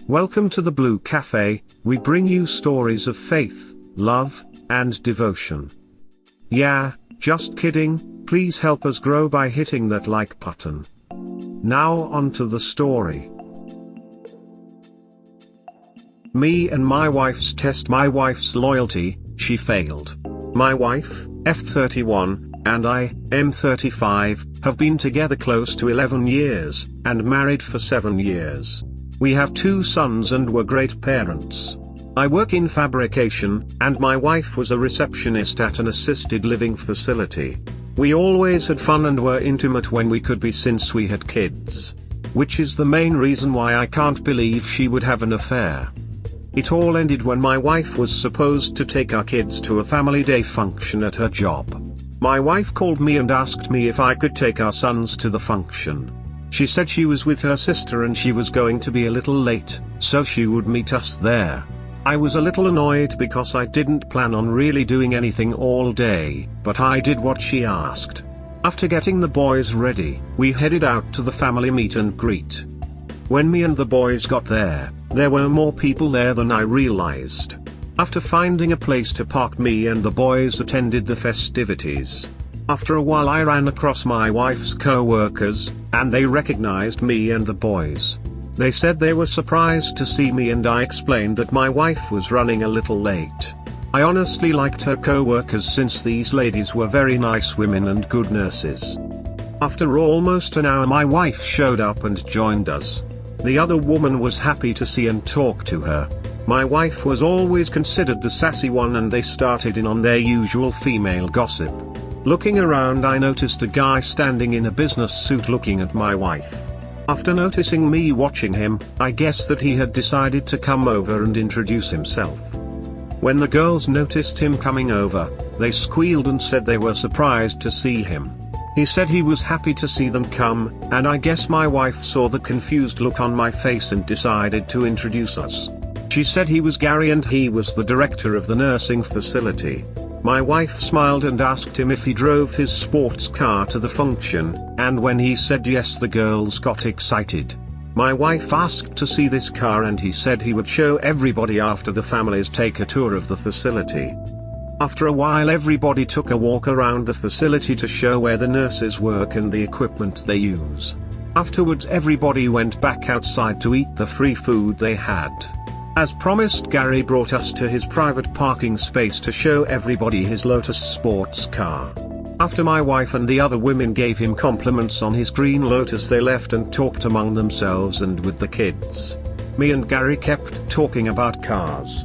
Welcome to the Blue Cafe. We bring you stories of faith, love, and devotion. Yeah, just kidding, please help us grow by hitting that like button. Now on to the story. Me and my wife's test. My wife's loyalty, she failed. My wife, F31, and I, M35, have been together close to 11 years, and married for 7 years. We have 2 sons and were great parents. I work in fabrication, and my wife was a receptionist at an assisted living facility. We always had fun and were intimate when we could be since we had kids. Which is the main reason why I can't believe she would have an affair. It all ended when my wife was supposed to take our kids to a family day function at her job. My wife called me and asked me if I could take our sons to the function. She said she was with her sister and she was going to be a little late, so she would meet us there. I was a little annoyed because I didn't plan on really doing anything all day, but I did what she asked. After getting the boys ready, we headed out to the family meet and greet. When me and the boys got there were more people there than I realized. After finding a place to park, me and the boys attended the festivities. After a while I ran across my wife's co-workers, and they recognized me and the boys. They said they were surprised to see me and I explained that my wife was running a little late. I honestly liked her co-workers since these ladies were very nice women and good nurses. After almost an hour my wife showed up and joined us. The other woman was happy to see and talk to her. My wife was always considered the sassy one and they started in on their usual female gossip. Looking around I noticed a guy standing in a business suit looking at my wife. After noticing me watching him, I guessed that he had decided to come over and introduce himself. When the girls noticed him coming over, they squealed and said they were surprised to see him. He said he was happy to see them come, and I guess my wife saw the confused look on my face and decided to introduce us. She said he was Gary and he was the director of the nursing facility. My wife smiled and asked him if he drove his sports car to the function, and when he said yes the girls got excited. My wife asked to see this car and he said he would show everybody after the families take a tour of the facility. After a while everybody took a walk around the facility to show where the nurses work and the equipment they use. Afterwards everybody went back outside to eat the free food they had. As promised, Gary brought us to his private parking space to show everybody his Lotus sports car. After my wife and the other women gave him compliments on his green Lotus, they left and talked among themselves and with the kids. Me and Gary kept talking about cars.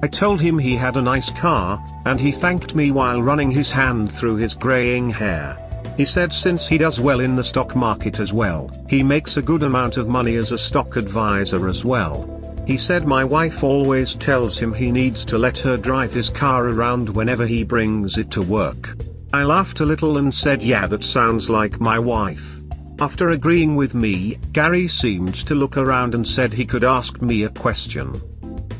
I told him he had a nice car, and he thanked me while running his hand through his graying hair. He said since he does well in the stock market as well, he makes a good amount of money as a stock advisor as well. He said my wife always tells him he needs to let her drive his car around whenever he brings it to work. I laughed a little and said yeah, that sounds like my wife. After agreeing with me, Gary seemed to look around and said he could ask me a question.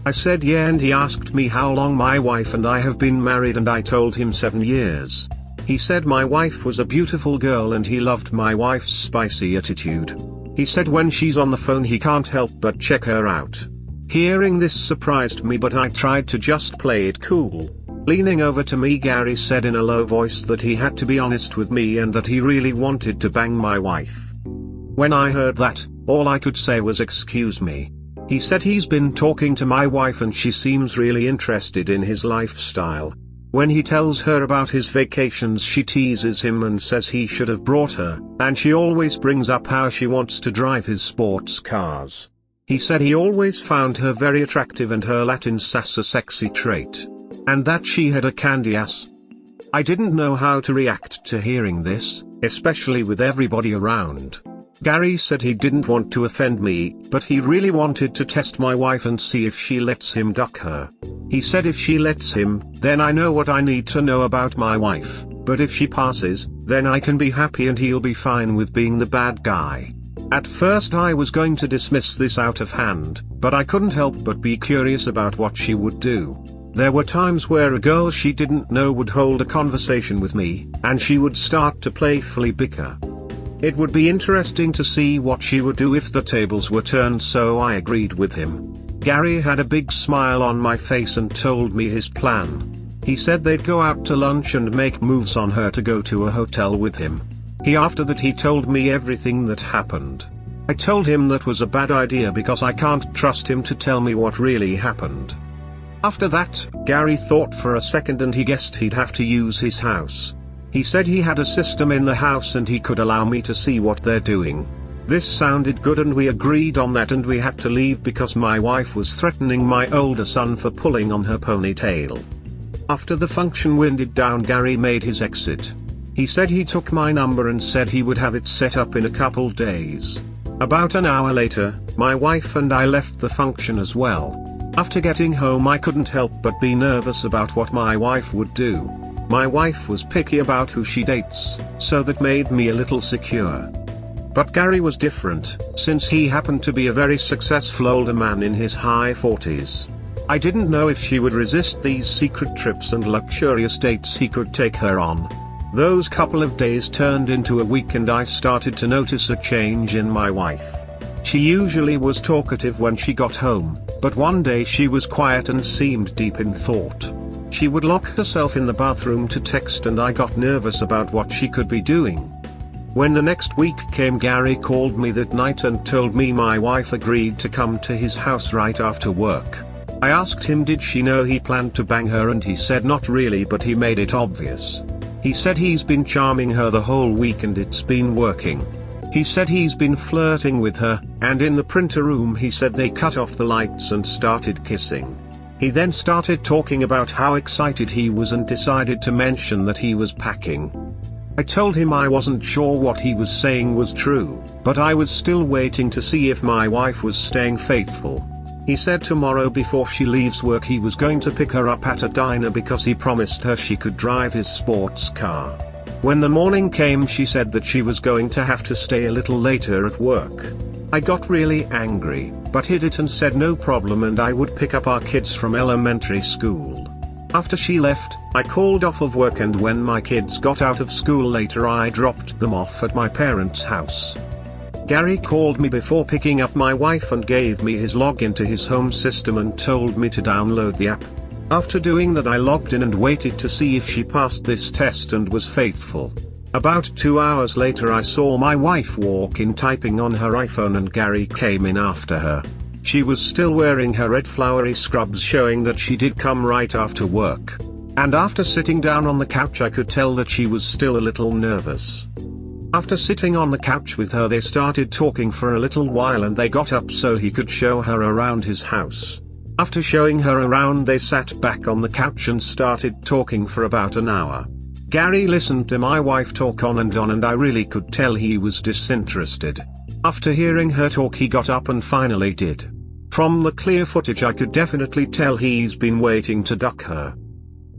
I said yeah, and he asked me how long my wife and I have been married and I told him 7 years. He said my wife was a beautiful girl and he loved my wife's spicy attitude. He said when she's on the phone he can't help but check her out. Hearing this surprised me, but I tried to just play it cool. Leaning over to me, Gary said in a low voice that he had to be honest with me and that he really wanted to bang my wife. When I heard that, all I could say was excuse me. He said he's been talking to my wife and she seems really interested in his lifestyle. When he tells her about his vacations she teases him and says he should have brought her, and she always brings up how she wants to drive his sports cars. He said he always found her very attractive and her Latin sass a sexy trait. And that she had a candy ass. I didn't know how to react to hearing this, especially with everybody around. Gary said he didn't want to offend me, but he really wanted to test my wife and see if she lets him duck her. He said if she lets him, then I know what I need to know about my wife, but if she passes, then I can be happy and he'll be fine with being the bad guy. At first I was going to dismiss this out of hand, but I couldn't help but be curious about what she would do. There were times where a girl she didn't know would hold a conversation with me, and she would start to playfully bicker. It would be interesting to see what she would do if the tables were turned, so I agreed with him. Gary had a big smile on my face and told me his plan. He said they'd go out to lunch and make moves on her to go to a hotel with him. After that he told me everything that happened. I told him that was a bad idea because I can't trust him to tell me what really happened. After that, Gary thought for a second and he guessed he'd have to use his house. He said he had a system in the house and he could allow me to see what they're doing. This sounded good and we agreed on that, and we had to leave because my wife was threatening my older son for pulling on her ponytail. After the function winded down, Gary made his exit. He said he took my number and said he would have it set up in a couple days. About an hour later, my wife and I left the function as well. After getting home I couldn't help but be nervous about what my wife would do. My wife was picky about who she dates, so that made me a little secure. But Gary was different, since he happened to be a very successful older man in his high 40s. I didn't know if she would resist these secret trips and luxurious dates he could take her on. Those couple of days turned into a week and I started to notice a change in my wife. She usually was talkative when she got home, but one day she was quiet and seemed deep in thought. She would lock herself in the bathroom to text and I got nervous about what she could be doing. When the next week came, Gary called me that night and told me my wife agreed to come to his house right after work. I asked him did she know he planned to bang her, and he said not really, but he made it obvious. He said he's been charming her the whole week and it's been working. He said he's been flirting with her, and in the printer room he said they cut off the lights and started kissing. He then started talking about how excited he was and decided to mention that he was packing. I told him I wasn't sure what he was saying was true, but I was still waiting to see if my wife was staying faithful. He said tomorrow before she leaves work he was going to pick her up at a diner because he promised her she could drive his sports car. When the morning came she said that she was going to have to stay a little later at work. I got really angry, but hid it and said no problem and I would pick up our kids from elementary school. After she left, I called off of work, and when my kids got out of school later I dropped them off at my parents' house. Gary called me before picking up my wife and gave me his login to his home system and told me to download the app. After doing that I logged in and waited to see if she passed this test and was faithful. About 2 hours later I saw my wife walk in typing on her iPhone and Gary came in after her. She was still wearing her red flowery scrubs, showing that she did come right after work. And after sitting down on the couch I could tell that she was still a little nervous. After sitting on the couch with her they started talking for a little while and they got up so he could show her around his house. After showing her around they sat back on the couch and started talking for about an hour. Gary listened to my wife talk on and I really could tell he was disinterested. After hearing her talk he got up and finally did. From the clear footage I could definitely tell he's been waiting to duck her.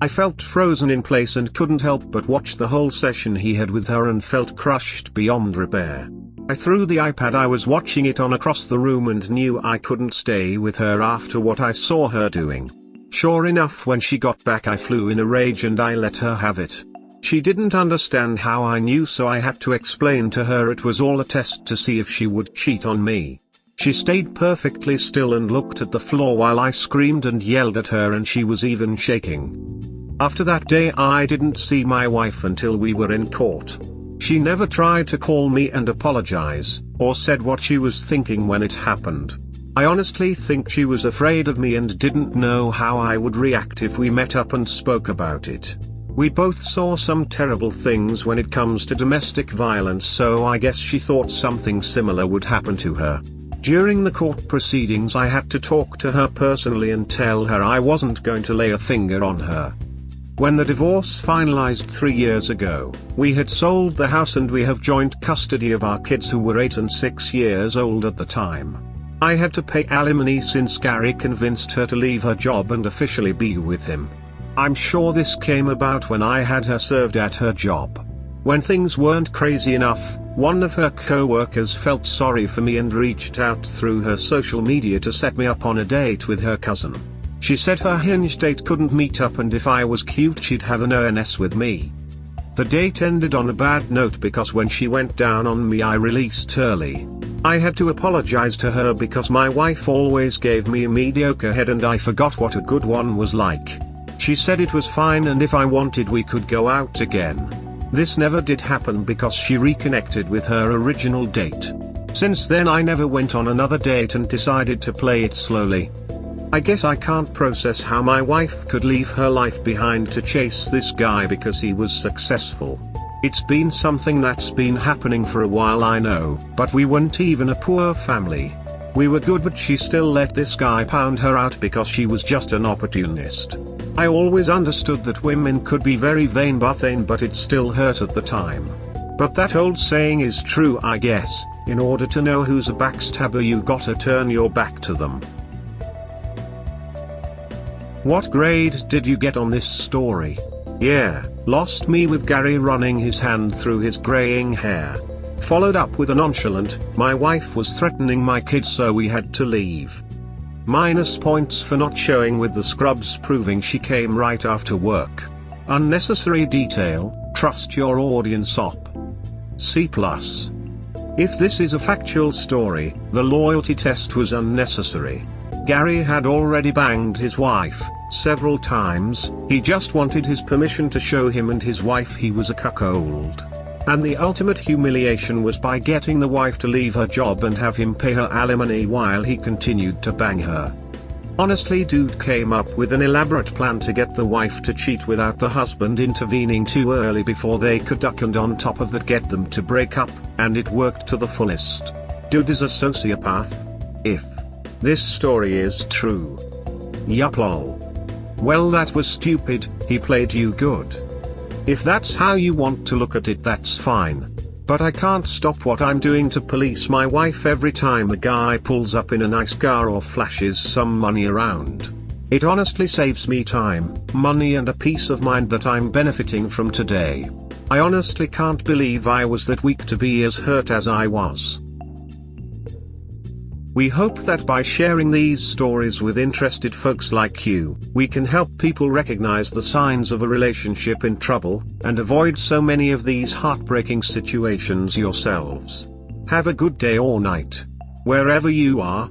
I felt frozen in place and couldn't help but watch the whole session he had with her and felt crushed beyond repair. I threw the iPad I was watching it on across the room and knew I couldn't stay with her after what I saw her doing. Sure enough, when she got back I flew in a rage and I let her have it. She didn't understand how I knew, so I had to explain to her it was all a test to see if she would cheat on me. She stayed perfectly still and looked at the floor while I screamed and yelled at her, and she was even shaking. After that day I didn't see my wife until we were in court. She never tried to call me and apologize, or said what she was thinking when it happened. I honestly think she was afraid of me and didn't know how I would react if we met up and spoke about it. We both saw some terrible things when it comes to domestic violence, so I guess she thought something similar would happen to her. During the court proceedings I had to talk to her personally and tell her I wasn't going to lay a finger on her. When the divorce finalized 3 years ago, we had sold the house and we have joint custody of our kids who were 8 and 6 years old at the time. I had to pay alimony since Gary convinced her to leave her job and officially be with him. I'm sure this came about when I had her served at her job. When things weren't crazy enough, one of her co-workers felt sorry for me and reached out through her social media to set me up on a date with her cousin. She said her Hinge date couldn't meet up and if I was cute she'd have an ONS with me. The date ended on a bad note because when she went down on me I released early. I had to apologize to her because my wife always gave me a mediocre head and I forgot what a good one was like. She said it was fine and if I wanted we could go out again. This never did happen because she reconnected with her original date. Since then I never went on another date and decided to play it slowly. I guess I can't process how my wife could leave her life behind to chase this guy because he was successful. It's been something that's been happening for a while I know, but we weren't even a poor family. We were good but she still let this guy pound her out because she was just an opportunist. I always understood that women could be very vain but it still hurt at the time. But that old saying is true I guess, in order to know who's a backstabber you gotta turn your back to them. What grade did you get on this story? Yeah, lost me with Gary running his hand through his graying hair. Followed up with a nonchalant, my wife was threatening my kids so we had to leave. Minus points for not showing with the scrubs proving she came right after work. Unnecessary detail, trust your audience op. C+. If this is a factual story, the loyalty test was unnecessary. Gary had already banged his wife several times, he just wanted his permission to show him and his wife he was a cuckold. And the ultimate humiliation was by getting the wife to leave her job and have him pay her alimony while he continued to bang her. Honestly, dude came up with an elaborate plan to get the wife to cheat without the husband intervening too early before they could duck, and on top of that get them to break up, and it worked to the fullest. Dude is a sociopath. If this story is true. Yup lol. Well, that was stupid, he played you good. If that's how you want to look at it, that's fine. But I can't stop what I'm doing to police my wife every time a guy pulls up in a nice car or flashes some money around. It honestly saves me time, money and a peace of mind that I'm benefiting from today. I honestly can't believe I was that weak to be as hurt as I was. We hope that by sharing these stories with interested folks like you, we can help people recognize the signs of a relationship in trouble, and avoid so many of these heartbreaking situations yourselves. Have a good day or night, wherever you are.